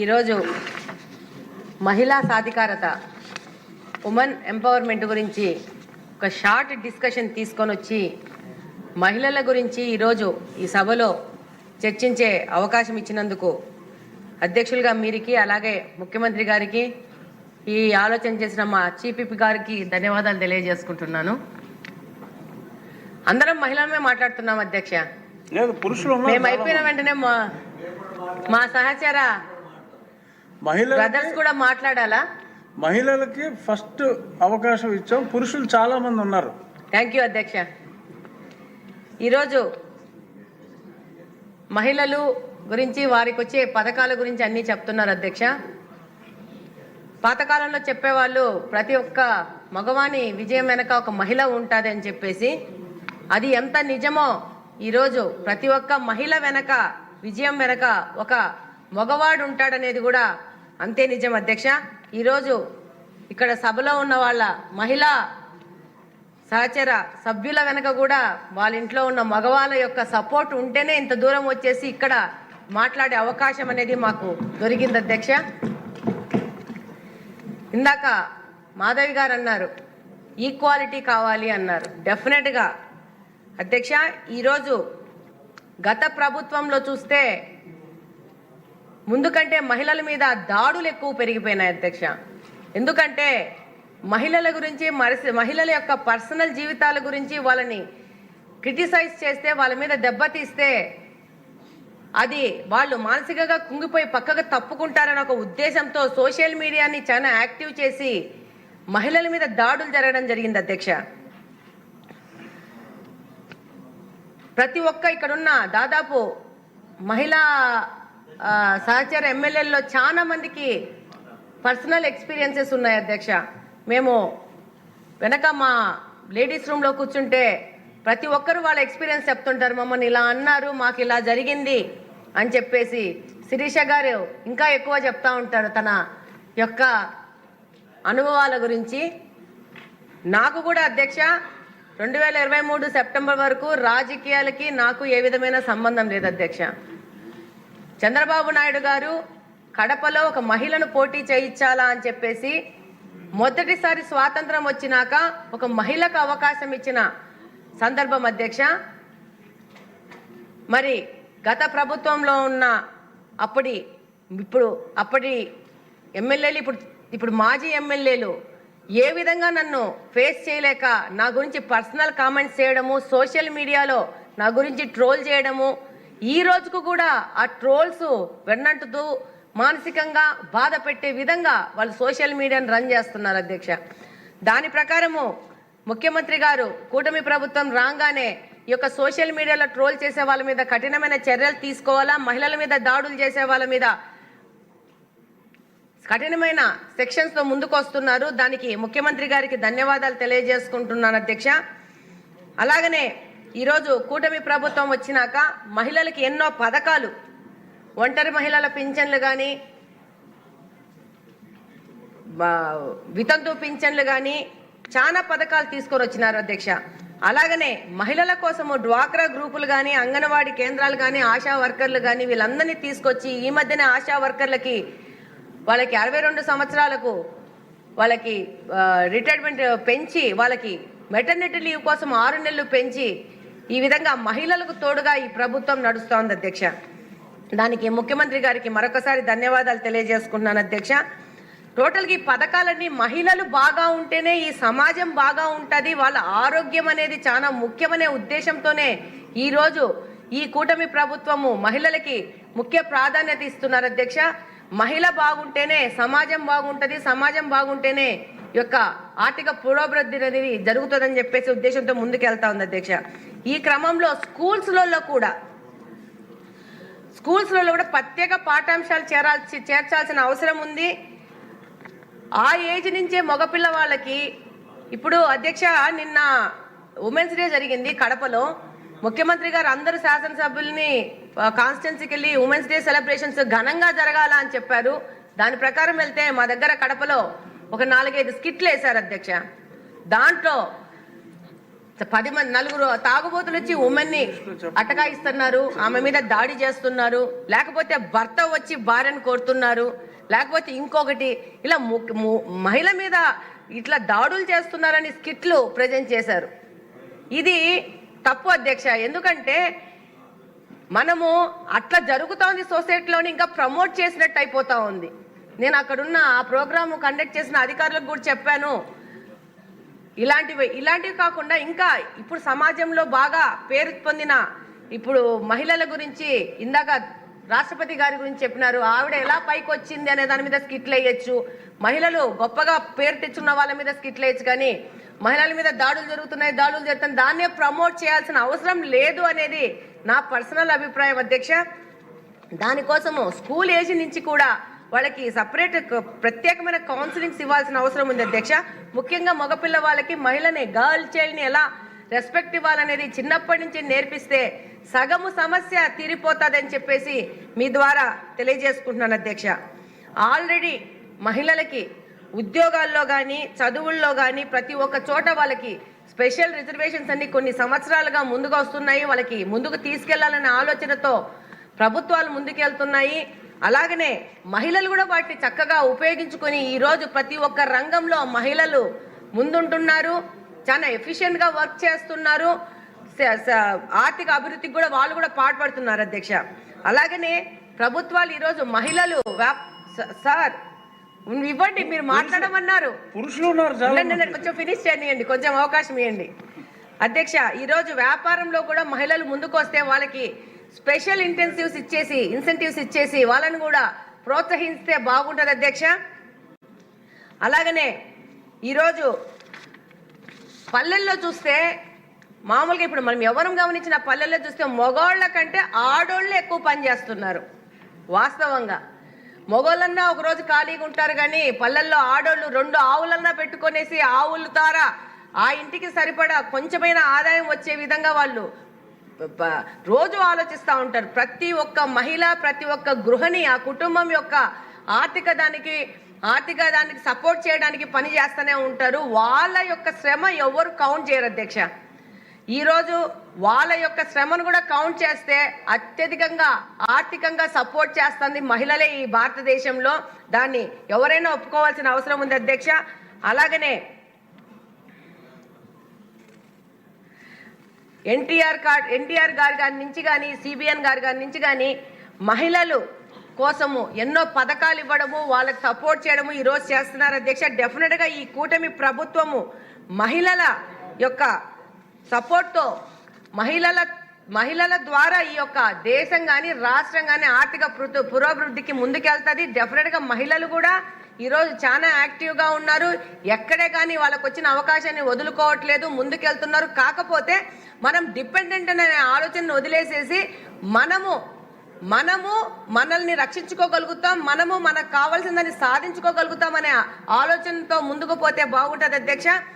ఈరోజు మహిళా సాధికారత ఉమెన్ ఎంపవర్మెంట్ గురించి ఒక షార్ట్ డిస్కషన్ తీసుకొని వచ్చి మహిళల గురించి ఈరోజు ఈ సభలో చర్చించే అవకాశం ఇచ్చినందుకు అధ్యక్షులుగా మీరికి అలాగే ముఖ్యమంత్రి గారికి ఈ ఆలోచన చేసిన మా చీఫ్ గారికి ధన్యవాదాలు తెలియజేసుకుంటున్నాను. అందరం మహిళలమే మాట్లాడుతున్నాం అధ్యక్ష. మేము అయిపోయిన వెంటనే మా సహచర బ్రదర్స్ కూడా మాట్లాడాలా? మహిళలకి ఫస్ట్ అవకాశం ఇచ్చాం, పురుషులు చాలా మంది ఉన్నారు. థ్యాంక్ యూ అధ్యక్ష. ఈరోజు మహిళలు గురించి వారికి వచ్చే పథకాల గురించి అన్నీ చెప్తున్నారు అధ్యక్ష. పాతకాలంలో చెప్పేవాళ్ళు ప్రతి ఒక్క మగవాని విజయం వెనక ఒక మహిళ ఉంటుంది అని చెప్పేసి, అది ఎంత నిజమో ఈరోజు ప్రతి ఒక్క మహిళ వెనక విజయం వెనక ఒక మగవాడు ఉంటాడనేది కూడా అంతే నిజం అధ్యక్ష. ఈరోజు ఇక్కడ సభలో ఉన్న వాళ్ళ మహిళా సహచర సభ్యుల వెనక కూడా వాళ్ళ ఇంట్లో ఉన్న మగవాళ్ళ యొక్క సపోర్ట్ ఉంటేనే ఇంత దూరం వచ్చేసి ఇక్కడ మాట్లాడే అవకాశం అనేది మాకు దొరికింది అధ్యక్ష. ఇందాక మాధవి గారు అన్నారు ఈక్వాలిటీ కావాలి అన్నారు. డెఫినెట్గా అధ్యక్ష, ఈరోజు గత ప్రభుత్వంలో చూస్తే ముందు కంటే మహిళల మీద దాడులు ఎక్కువ పెరిగిపోయినాయి అధ్యక్ష. ఎందుకంటే మహిళల గురించి మహిళల యొక్క పర్సనల్ జీవితాల గురించి వాళ్ళని క్రిటిసైజ్ చేస్తే, వాళ్ళ మీద దెబ్బతీస్తే అది వాళ్ళు మానసికంగా కుంగిపోయి పక్కగా తప్పుకుంటారని ఒక ఉద్దేశంతో సోషల్ మీడియాని చాలా యాక్టివ్ చేసి మహిళల మీద దాడులు జరగడం జరిగింది అధ్యక్ష. ప్రతి ఒక్క ఇక్కడున్న దాదాపు మహిళా సహచర ఎమ్మెల్యేల్లో చాలా మందికి పర్సనల్ ఎక్స్పీరియన్సెస్ ఉన్నాయి అధ్యక్ష. మేము వెనక మా లేడీస్ రూమ్లో కూర్చుంటే ప్రతి ఒక్కరు వాళ్ళ ఎక్స్పీరియన్స్ చెప్తుంటారు. మమ్మల్ని ఇలా అన్నారు, మాకు ఇలా జరిగింది అని చెప్పేసి. శిరీష గారు ఇంకా ఎక్కువ చెప్తా ఉంటారు తన యొక్క అనుభవాల గురించి. నాకు కూడా అధ్యక్ష 2023 సెప్టెంబర్ వరకు రాజకీయాలకి నాకు ఏ విధమైన సంబంధం లేదు అధ్యక్ష. చంద్రబాబు నాయుడు గారు కడపలో ఒక మహిళను పోటీ చేయించాలా అని చెప్పేసి మొదటిసారి స్వాతంత్రం వచ్చినాక ఒక మహిళకు అవకాశం ఇచ్చిన సందర్భం అధ్యక్ష. మరి గత ప్రభుత్వంలో ఉన్న అప్పటి ఎమ్మెల్యేలు ఇప్పుడు మాజీ ఎమ్మెల్యేలు ఏ విధంగా నన్ను ఫేస్ చేయలేక నా గురించి పర్సనల్ కామెంట్స్ చేయడము, సోషల్ మీడియాలో నా గురించి ట్రోల్ చేయడము, ఈ రోజుకు కూడా ఆ ట్రోల్స్ వెన్నంటుతూ మానసికంగా బాధ పెట్టే విధంగా వాళ్ళు సోషల్ మీడియాను రన్ చేస్తున్నారు అధ్యక్ష. దాని ప్రకారము ముఖ్యమంత్రి గారు కూటమి ప్రభుత్వం రాగానే ఈ యొక్క సోషల్ మీడియాలో ట్రోల్ చేసే వాళ్ళ మీద కఠినమైన చర్యలు తీసుకోవాలా, మహిళల మీద దాడులు చేసే వాళ్ళ మీద కఠినమైన సెక్షన్స్తో ముందుకు వస్తున్నారు. దానికి ముఖ్యమంత్రి గారికి ధన్యవాదాలు తెలియజేసుకుంటున్నాను అధ్యక్ష. అలాగనే ఈరోజు కూటమి ప్రభుత్వం వచ్చినాక మహిళలకి ఎన్నో పథకాలు, ఒంటరి మహిళల పింఛన్లు కానీ, వితంతు పింఛన్లు కానీ చాలా పథకాలు తీసుకొని వచ్చినారు అధ్యక్ష. అలాగనే మహిళల కోసము డ్వాక్రా గ్రూపులు కానీ, అంగన్వాడీ కేంద్రాలు కానీ, ఆశా వర్కర్లు కానీ వీళ్ళందరినీ తీసుకొచ్చి ఈ మధ్యనే ఆశా వర్కర్లకి వాళ్ళకి 62 సంవత్సరాలకు వాళ్ళకి రిటైర్మెంట్ పెంచి, వాళ్ళకి మెటర్నిటీ లీవ్ కోసం 6 నెలలు పెంచి, ఈ విధంగా మహిళలకు తోడుగా ఈ ప్రభుత్వం నడుస్తూ ఉంది అధ్యక్ష. దానికి ముఖ్యమంత్రి గారికి మరొకసారి ధన్యవాదాలు తెలియజేసుకుంటున్నాను అధ్యక్ష. టోటల్గా ఈ పథకాలన్నీ మహిళలు బాగా ఉంటేనే ఈ సమాజం బాగా ఉంటుంది, వాళ్ళ ఆరోగ్యం అనేది చాలా ముఖ్యమనే ఉద్దేశంతోనే ఈరోజు ఈ కూటమి ప్రభుత్వము మహిళలకి ముఖ్య ప్రాధాన్యత ఇస్తున్నారు అధ్యక్ష. మహిళ బాగుంటేనే సమాజం బాగుంటుంది, సమాజం బాగుంటేనే యొక్క ఆర్థిక పురోభివృద్ధి అనేది జరుగుతుందని చెప్పేసి ఉద్దేశంతో ముందుకెళ్తా ఉంది అధ్యక్ష. ఈ క్రమంలో స్కూల్స్లలో కూడా ప్రత్యేక పాఠ్యాంశాలు చేర్చాల్సిన అవసరం ఉంది. ఆ ఏజ్ నుంచే మగపిల్ల వాళ్ళకి ఇప్పుడు అధ్యక్ష నిన్న ఉమెన్స్ డే జరిగింది కడపలో. ముఖ్యమంత్రి గారు అందరు శాసనసభ్యుల్ని కాన్స్టిట్యున్సీకి వెళ్ళి ఉమెన్స్ డే సెలబ్రేషన్స్ ఘనంగా జరగాల అని చెప్పారు. దాని ప్రకారం వెళ్తే మా దగ్గర కడపలో ఒక 4-5 స్కిట్లు వేశారు అధ్యక్ష. దాంట్లో నలుగురు తాగుబోతులు వచ్చి ఉమెన్ని అటకాయిస్తున్నారు, ఆమె మీద దాడి చేస్తున్నారు, లేకపోతే భర్త వచ్చి భార్యను కోరుతున్నారు, లేకపోతే ఇంకొకటి ఇలా మహిళ మీద ఇట్లా దాడులు చేస్తున్నారని స్కిట్లు ప్రజెంట్ చేశారు. ఇది తప్పు అధ్యక్ష. ఎందుకంటే మనము అట్లా జరుగుతోంది సొసైటీలోని, ఇంకా ప్రమోట్ చేసినట్టు అయిపోతా ఉంది. నేను అక్కడున్న ఆ ప్రోగ్రామ్ కండక్ట్ చేసిన అధికారులకు కూడా చెప్పాను, ఇలాంటివి కాకుండా ఇంకా ఇప్పుడు సమాజంలో బాగా పేరు పొందిన ఇప్పుడు మహిళల గురించి ఇందాక రాష్ట్రపతి గారి గురించి చెప్పినారు, ఆవిడ ఎలా పైకి వచ్చింది అనే దాని మీద స్కిట్లు వేయచ్చు, మహిళలు గొప్పగా పేరు తెచ్చున్న వాళ్ళ మీద స్కిట్లు వేయచ్చు, కానీ మహిళల మీద దాడులు జరుగుతున్నాయి దాన్నే ప్రమోట్ చేయాల్సిన అవసరం లేదు అనేది నా పర్సనల్ అభిప్రాయం అధ్యక్ష. దానికోసము స్కూల్ ఏజ్ నుంచి కూడా వాళ్ళకి సపరేట్ ప్రత్యేకమైన కౌన్సిలింగ్స్ ఇవ్వాల్సిన అవసరం ఉంది అధ్యక్ష. ముఖ్యంగా మగపిల్ల వాళ్ళకి మహిళని గర్ల్ చైల్డ్ని ఎలా రెస్పెక్ట్ ఇవ్వాలనేది చిన్నప్పటి నుంచి నేర్పిస్తే సగము సమస్య తీరిపోతుందని చెప్పేసి మీ ద్వారా తెలియజేసుకుంటున్నాను అధ్యక్ష. ఆల్రెడీ మహిళలకి ఉద్యోగాల్లో కానీ చదువుల్లో కానీ ప్రతి ఒక్క చోట వాళ్ళకి స్పెషల్ రిజర్వేషన్స్ అన్ని కొన్ని సంవత్సరాలుగా ముందుగా వస్తున్నాయి. వాళ్ళకి ముందుకు తీసుకెళ్లాలనే ఆలోచనతో ప్రభుత్వాలు ముందుకెళ్తున్నాయి. అలాగనే మహిళలు కూడా వాటిని చక్కగా ఉపయోగించుకొని ఈరోజు ప్రతి ఒక్క రంగంలో మహిళలు ముందుంటున్నారు, చాలా ఎఫిషియెంట్గా వర్క్ చేస్తున్నారు, ఆర్థిక అభివృద్ధికి కూడా వాళ్ళు కూడా పాటుపడుతున్నారు అధ్యక్ష. అలాగనే ప్రభుత్వాలు ఈరోజు మహిళలు సార్ ఇవ్వండి, మీరు మాట్లాడమన్నారు, పురుషులు ఉన్నారు, కొంచెం ఫినిష్ చేయండి, కొంచెం అవకాశం ఇవ్వండి అధ్యక్ష. ఈరోజు వ్యాపారంలో కూడా మహిళలు ముందుకు వస్తే వాళ్ళకి స్పెషల్ ఇన్సెంటివ్స్ ఇచ్చేసి వాళ్ళని కూడా ప్రోత్సహిస్తే బాగుంటుంది అధ్యక్ష. అలాగనే ఈరోజు పల్లెల్లో చూస్తే మామూలుగా ఇప్పుడు మనం ఎవరం గమనించిన పల్లెల్లో చూస్తే మగవాళ్ళ కంటే ఆడోళ్ళే ఎక్కువ పని చేస్తున్నారు. వాస్తవంగా మగవాళ్ళన్నా ఒకరోజు ఖాళీగా ఉంటారు, కానీ పల్లెల్లో ఆడోళ్ళు 2 ఆవులన్నా పెట్టుకొనేసి ఆవుల ద్వారా ఆ ఇంటికి సరిపడా కొంచెమైనా ఆదాయం వచ్చే విధంగా వాళ్ళు రోజు ఆలోచిస్తూ ఉంటారు. ప్రతి ఒక్క మహిళ, ప్రతి ఒక్క గృహిణి ఆ కుటుంబం యొక్క ఆర్థిక దానికి సపోర్ట్ చేయడానికి పని చేస్తూనే ఉంటారు. వాళ్ళ యొక్క శ్రమ ఎవరు కౌంట్ చేయరు అధ్యక్ష. ఈరోజు వాళ్ళ యొక్క శ్రమను కూడా కౌంట్ చేస్తే అత్యధికంగా ఆర్థికంగా సపోర్ట్ చేస్తుంది మహిళలే ఈ భారతదేశంలో. దాన్ని ఎవరైనా ఒప్పుకోవాల్సిన అవసరం ఉంది అధ్యక్ష. అలాగనే ఎన్టీఆర్ గారి నుంచి కానీ సిబిఎన్ గారి నుంచి కానీ మహిళలు కోసము ఎన్నో పథకాలు ఇవ్వడము, వాళ్ళకి సపోర్ట్ చేయడము ఈరోజు చేస్తున్నారు అధ్యక్ష. డెఫినెట్గా ఈ కూటమి ప్రభుత్వము మహిళల యొక్క సపోర్ట్తో మహిళల ద్వారా ఈ యొక్క దేశం కానీ రాష్ట్రం కానీ ఆర్థిక పురోభివృద్ధికి ముందుకెళ్తుంది. డెఫినెట్గా మహిళలు కూడా ఈరోజు చాలా యాక్టివ్గా ఉన్నారు. ఎక్కడే కానీ వాళ్ళకు వచ్చిన అవకాశాన్ని వదులుకోవట్లేదు, ముందుకెళ్తున్నారు. కాకపోతే మనం డిపెండెంట్ అనే ఆలోచనను వదిలేసేసి మనల్ని రక్షించుకోగలుగుతాం, మనకు కావాల్సిందని సాధించుకోగలుగుతాం అనే ఆలోచనతో ముందుకు పోతే బాగుంటుంది అధ్యక్ష.